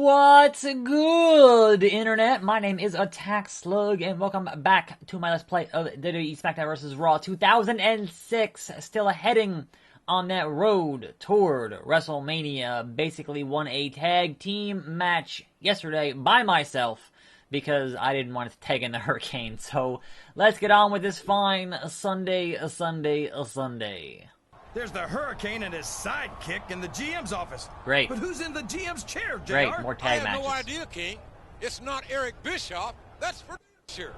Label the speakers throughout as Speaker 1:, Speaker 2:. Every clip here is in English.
Speaker 1: What's good, Internet? My name is attackslug, and welcome back to my Let's Play of WWE SmackDown vs. Raw 2006. Still heading on that road toward WrestleMania. Basically won a tag team match yesterday by myself because I didn't want to tag in the Hurricane. So let's get on with this fine Sunday.
Speaker 2: There's the Hurricane and his sidekick in the GM's office.
Speaker 1: Great.
Speaker 2: But who's in the GM's chair, JR?
Speaker 1: Great, more tag matches.
Speaker 3: I have no idea, King. It's not Eric Bischoff. That's for sure.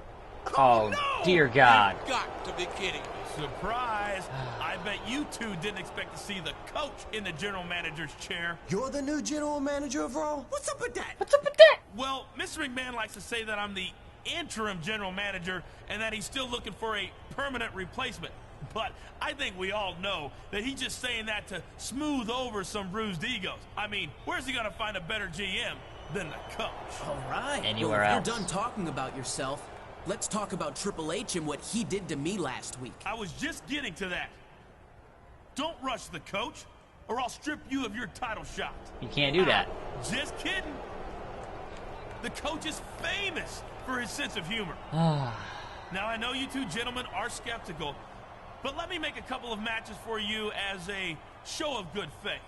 Speaker 1: Oh,
Speaker 2: no!
Speaker 1: Dear God.
Speaker 3: You've got to be kidding me.
Speaker 4: Surprise! I bet you two didn't expect to see the coach in the general manager's chair.
Speaker 5: You're the new general manager of Raw?
Speaker 4: What's up with that?
Speaker 1: What's up with that?
Speaker 4: Well, Mr. McMahon likes to say that I'm the interim general manager and that he's still looking for a permanent replacement. But I think we all know that he's just saying that to smooth over some bruised egos. I mean, where's he going to find a better GM than the coach?
Speaker 5: All right.
Speaker 1: Anywhere
Speaker 5: well,
Speaker 1: else.
Speaker 5: You're done talking about yourself. Let's talk about Triple H and what he did to me last week.
Speaker 4: I was just getting to that. Don't rush the coach, or I'll strip you of your title shot.
Speaker 1: You can't do that.
Speaker 4: Just kidding. The coach is famous for his sense of humor. Now, I know you two gentlemen are skeptical, but let me make a couple of matches for you as a show of good faith.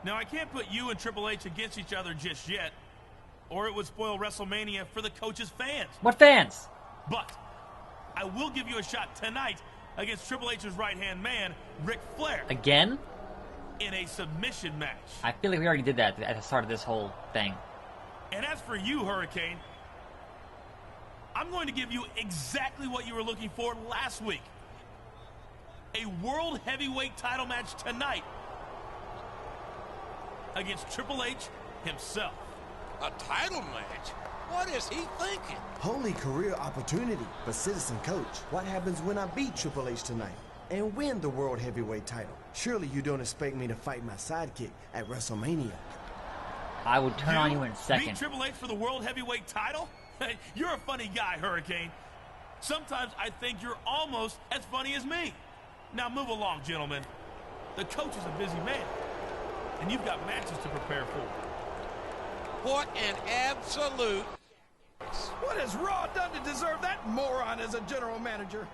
Speaker 4: Now, I can't put you and Triple H against each other just yet, or it would spoil WrestleMania for the coach's fans.
Speaker 1: What fans?
Speaker 4: But I will give you a shot tonight against Triple H's right-hand man, Ric Flair.
Speaker 1: Again?
Speaker 4: In a submission match.
Speaker 1: I feel like we already did that at the start of this whole thing.
Speaker 4: And as for you, Hurricane, I'm going to give you exactly what you were looking for last week. A World Heavyweight title match tonight against Triple H himself.
Speaker 3: A title match? What is he thinking?
Speaker 6: Holy career opportunity for Citizen Coach. What happens when I beat Triple H tonight and win the World Heavyweight title? Surely you don't expect me to fight my sidekick at WrestleMania.
Speaker 1: I would turn on you in a
Speaker 4: Beat
Speaker 1: second.
Speaker 4: Triple H for the World Heavyweight title? You're a funny guy, Hurricane. Sometimes I think you're almost as funny as me. Now move along, gentlemen. The coach is a busy man, and you've got matches to prepare for.
Speaker 3: What an absolute...
Speaker 2: What has Raw done to deserve that moron as a general manager?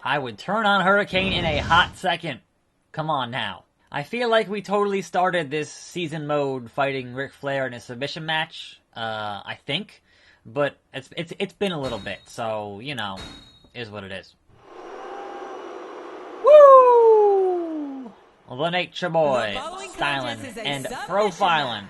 Speaker 1: I would turn on Hurricane in a hot second. Come on now. I feel like we totally started this season mode fighting Ric Flair in a submission match, I think. But it's been a little bit, so, you know, is what it is. Woo! The Nature Boy, styling and profiling.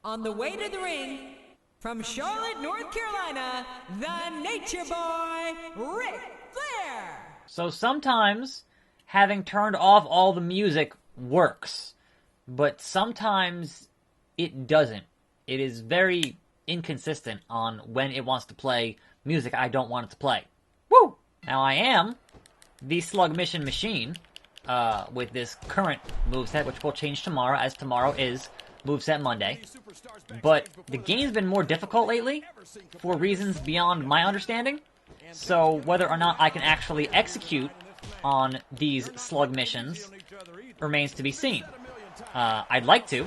Speaker 7: On the way to the ring, from Charlotte, North Carolina, the Nature Boy, Ric Flair.
Speaker 1: So sometimes having turned off all the music works, but sometimes it doesn't. It is very inconsistent on when it wants to play music I don't want it to play. Woo! Now I am the Slug Mission Machine with this current moveset, which will change tomorrow, as tomorrow is Moveset Monday. But the game's been more difficult lately for reasons beyond my understanding. So whether or not I can actually execute on these slug missions remains to be seen. I'd like to,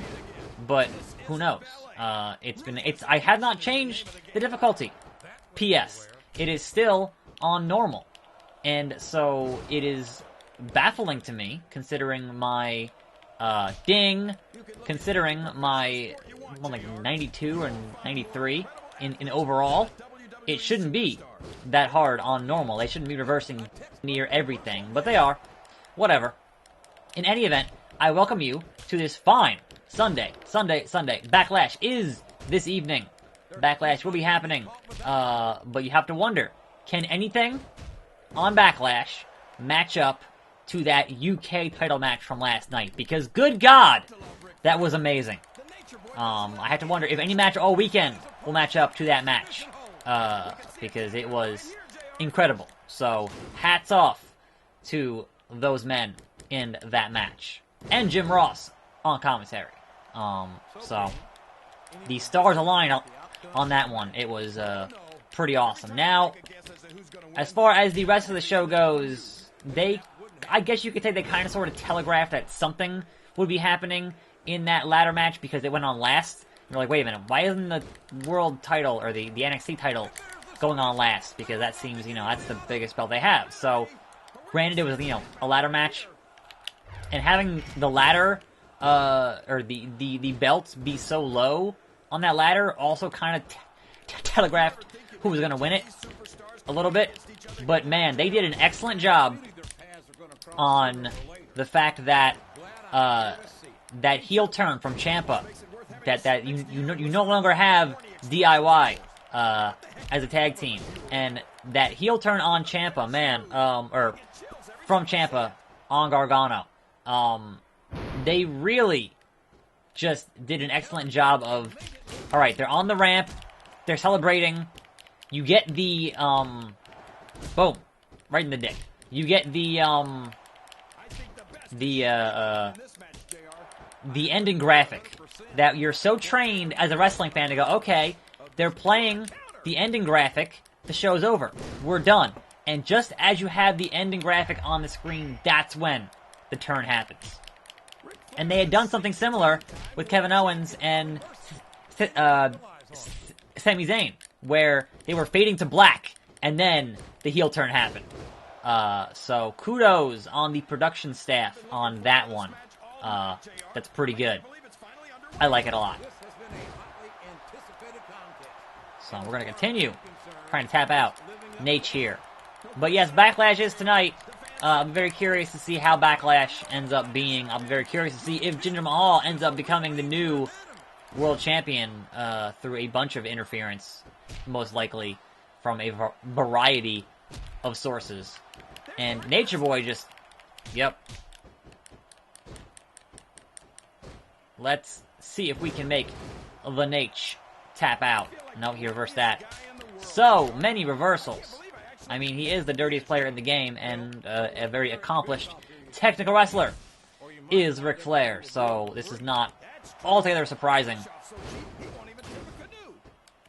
Speaker 1: but who knows? I have not changed the difficulty. P.S. It is still on normal. And so it is baffling to me, considering my considering my, well, like 92 or 93 in overall. It shouldn't be that hard on normal. They shouldn't be reversing near everything, but they are. Whatever. In any event, I welcome you to this fine Sunday. Backlash is this evening. Backlash will be happening. But you have to wonder, can anything on Backlash match up to that UK title match from last night? Because good God, that was amazing. I had to wonder if any match all weekend will match up to that match. Because it was incredible. So, hats off to those men in that match. And Jim Ross on commentary. So, the stars align on that one. It was, pretty awesome. Now, as far as the rest of the show goes, I guess you could say they kind of sort of telegraphed that something would be happening in that ladder match because it went on last. You're like, wait a minute, why isn't the world title or the NXT title going on last? Because that seems, you know, that's the biggest belt they have. So, granted, it was, you know, a ladder match, and having the ladder or the belts be so low on that ladder also kind of telegraphed who was going to win it a little bit. But man, they did an excellent job on the fact that that heel turn from Ciampa, that you no longer have DIY as a tag team, and that heel turn on Ciampa, man, or from Ciampa on Gargano, they really just did an excellent job of, all right, they're on the ramp, they're celebrating, you get the, boom, right in the dick. You get the ending graphic that you're so trained as a wrestling fan to go, okay, they're playing the ending graphic, the show's over, we're done. And just as you have the ending graphic on the screen, that's when the turn happens. And they had done something similar with Kevin Owens and Sami Zayn, where they were fading to black, and then the heel turn happened. So kudos on the production staff on that one. That's pretty good. I like it a lot. So we're going to continue trying to tap out Nate here. But yes, Backlash is tonight. I'm very curious to see how Backlash ends up being. I'm very curious to see if Jinder Mahal ends up becoming the new world champion through a bunch of interference, most likely from a variety of sources. And Nature Boy just, yep. Let's see if we can make the Nate tap out. No, he reversed that. So many reversals. I mean, he is the dirtiest player in the game, and a very accomplished technical wrestler is Ric Flair. So this is not altogether surprising.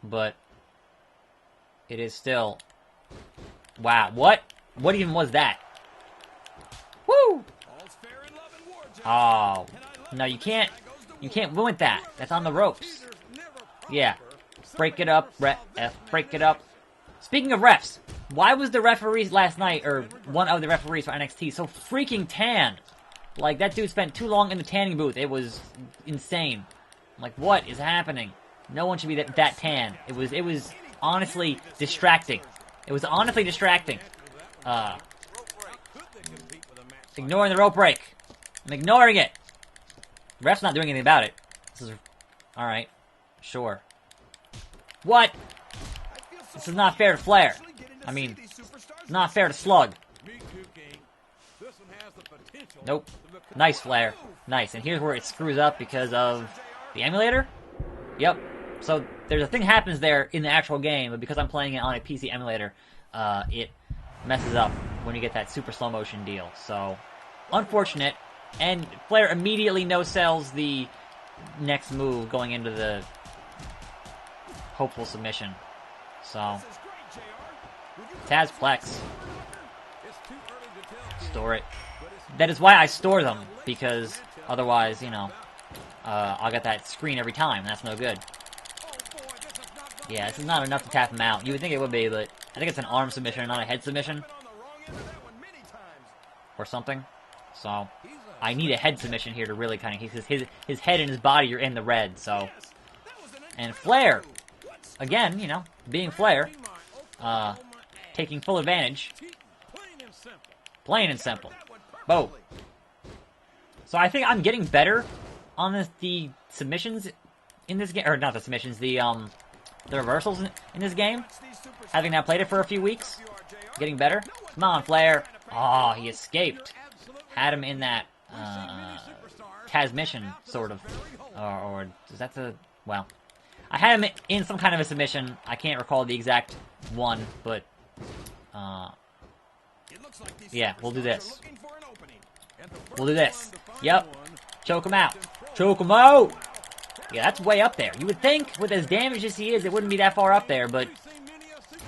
Speaker 1: But it is still... Wow, what? What even was that? Woo! Oh, no, you can't win with that. That's on the ropes. Yeah. Break it up, ref, break it up. Speaking of refs, why was the referees last night, or one of the referees for NXT, so freaking tanned? Like, that dude spent too long in the tanning booth. It was insane. Like, what is happening? No one should be that tan. It was honestly distracting. It was honestly distracting. Ignoring the rope break. I'm ignoring it. Ref's not doing anything about it. This is... Alright. Sure. What? This is not fair to Flair. I mean, it's not fair to Slug. Nope. Nice, Flair. Nice. And here's where it screws up because of the emulator? Yep. So, there's a thing happens there in the actual game, but because I'm playing it on a PC emulator, it messes up when you get that super slow motion deal. So, unfortunate. And Flair immediately no-sells the next move going into the hopeful submission. So, Taz Plex. Store it. That is why I store them, because otherwise, you know, I'll get that screen every time, and that's no good. Yeah, this is not enough to tap him out. You would think it would be, but I think it's an arm submission, not a head submission. Or something. So, I need a head submission here to really kind of... His head and his body are in the red, so... And Flair, again, you know, being Flair, taking full advantage. Plain and simple. Boom. So I think I'm getting better on the submissions in this game, or not the submissions, the reversals in this game. Having now played it for a few weeks, getting better. Come on, Flair. Oh, he escaped. Had him in that Tasmission, sort of, or is that the... Well, I had him in some kind of a submission. I can't recall the exact one, but yeah, we'll do this. We'll do this. Yep. Choke him out. Choke him out! Yeah, that's way up there. You would think, with as damaged as he is, it wouldn't be that far up there, but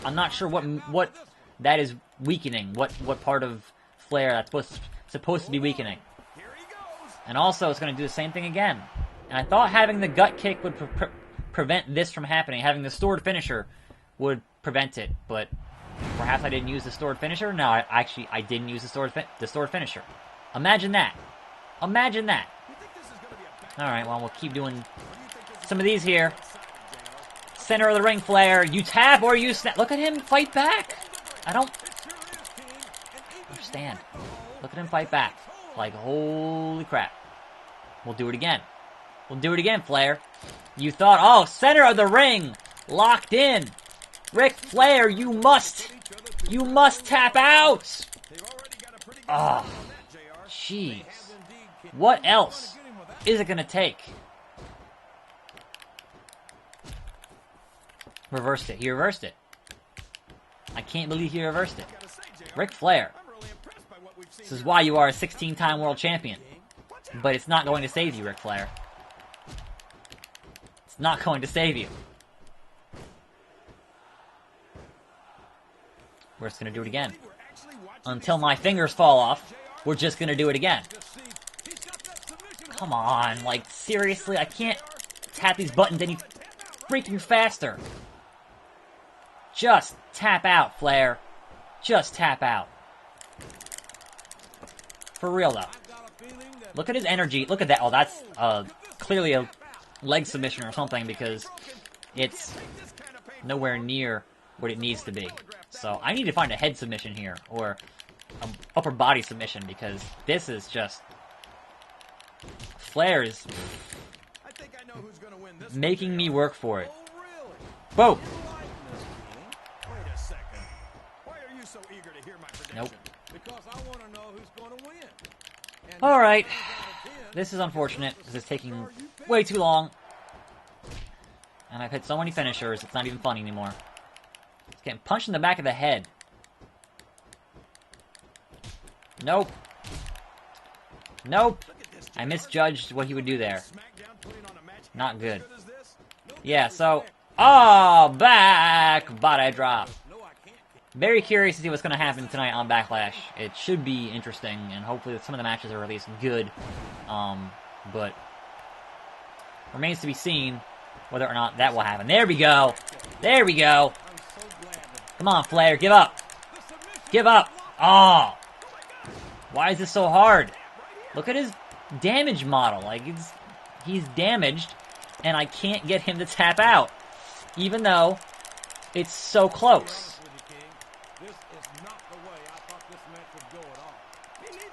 Speaker 1: I'm not sure what that is weakening. What part of Flair that's supposed to be weakening. And also, it's going to do the same thing again. And I thought having the gut kick would prevent this from happening. Having the stored finisher would prevent it, but perhaps I didn't use the stored finisher? No, I didn't use the stored finisher. Imagine that. Imagine that. Alright, well, we'll keep doing some of these here. Center of the ring flare. You tap or you snap. Look at him fight back. I don't understand. Look at him fight back. Like, holy crap. We'll do it again. We'll do it again, Flair. You thought, oh, center of the ring. Locked in. Ric Flair, you must tap out. Oh, jeez. What else is it going to take? Reversed it. He reversed it. I can't believe he reversed it. Ric Flair. This is why you are a 16-time world champion. But it's not going to save you, Ric Flair. It's not going to save you. We're just going to do it again. Until my fingers fall off, we're just going to do it again. Come on, like, seriously? I can't tap these buttons any freaking faster. Just tap out, Flair. Just tap out. For real, though. Look at his energy. Look at that. Oh, that's clearly a leg submission or something because it's nowhere near what it needs to be. So I need to find a head submission here or an upper body submission because this is just... Flair is making me work for it. Whoa! Nope. Alright. This is unfortunate because it's taking way too long. And I've hit so many finishers, it's not even funny anymore. It's getting punched in the back of the head. Nope. Nope. I misjudged what he would do there. Not good. Yeah, so... Oh, back! Body drop. Very curious to see what's going to happen tonight on Backlash. It should be interesting, and hopefully some of the matches are at least good. But remains to be seen whether or not that will happen. There we go! There we go! Come on, Flair, give up! Give up! Oh! Why is this so hard? Look at his damage model. Like, he's damaged, and I can't get him to tap out. Even though it's so close.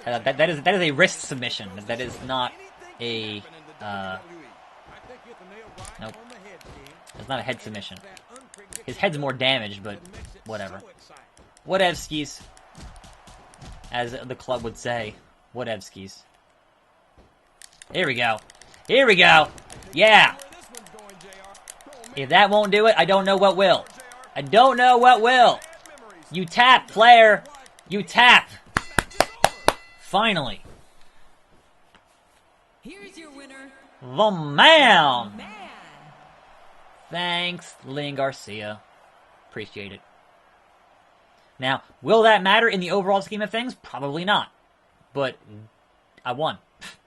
Speaker 1: That is a wrist submission. That is not a nope. It's not a head submission. His head's more damaged, but whatever. Whatevskis, as the club would say. Whatevskis. Here we go. Here we go. Yeah. If that won't do it, I don't know what will. I don't know what will. You tap, Flair. You tap. Finally.
Speaker 7: Here's your winner,
Speaker 1: the man. Thanks, Lynn Garcia. Appreciate it. Now, will that matter in the overall scheme of things? Probably not. But I won.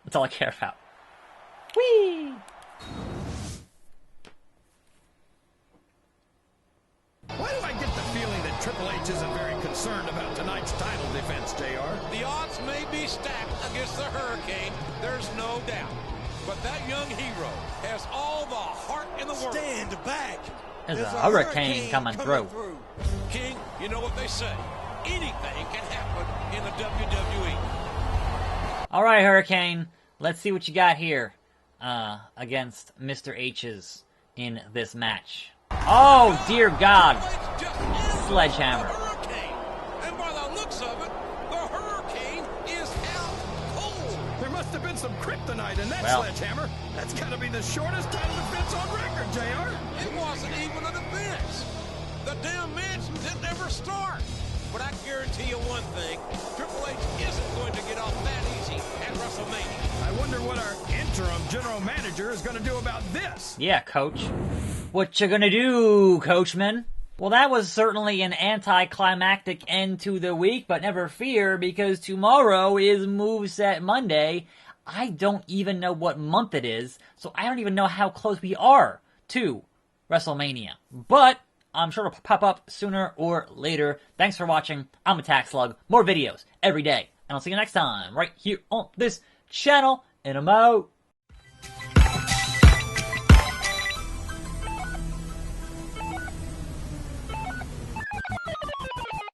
Speaker 1: That's all I care about. Whee!
Speaker 2: Why do I get the feeling that Triple H isn't very concerned about tonight's title defense, JR?
Speaker 3: The odds may be stacked against the Hurricane, there's no doubt. But that young hero has all the heart in the world.
Speaker 8: Stand back.
Speaker 1: There's a hurricane coming through.
Speaker 3: King, you know what they say. Anything can happen in the WWE.
Speaker 1: All right, Hurricane. Let's see what you got here against Mr. H's in this match. Oh, dear God. Sledgehammer.
Speaker 3: And by the looks of it, the Hurricane is out cold.
Speaker 2: There must have been some kryptonite in that
Speaker 1: Well.
Speaker 2: sledgehammer. That's got to be the shortest title defense on record, JR.
Speaker 3: It wasn't even a defense. The damn match didn't ever start. But I guarantee you one thing, Triple H isn't going to get off that easy at WrestleMania.
Speaker 2: I wonder what our interim general manager is going to do about this.
Speaker 1: Yeah, Coach. What you gonna do, Coachman? Well, that was certainly an anticlimactic end to the week, but never fear, because tomorrow is Moveset Monday. I don't even know what month it is, so I don't even know how close we are to WrestleMania. But I'm sure it'll pop up sooner or later. Thanks for watching. I'm attackslug. More videos every day. And I'll see you next time right here on this channel. And I'm out.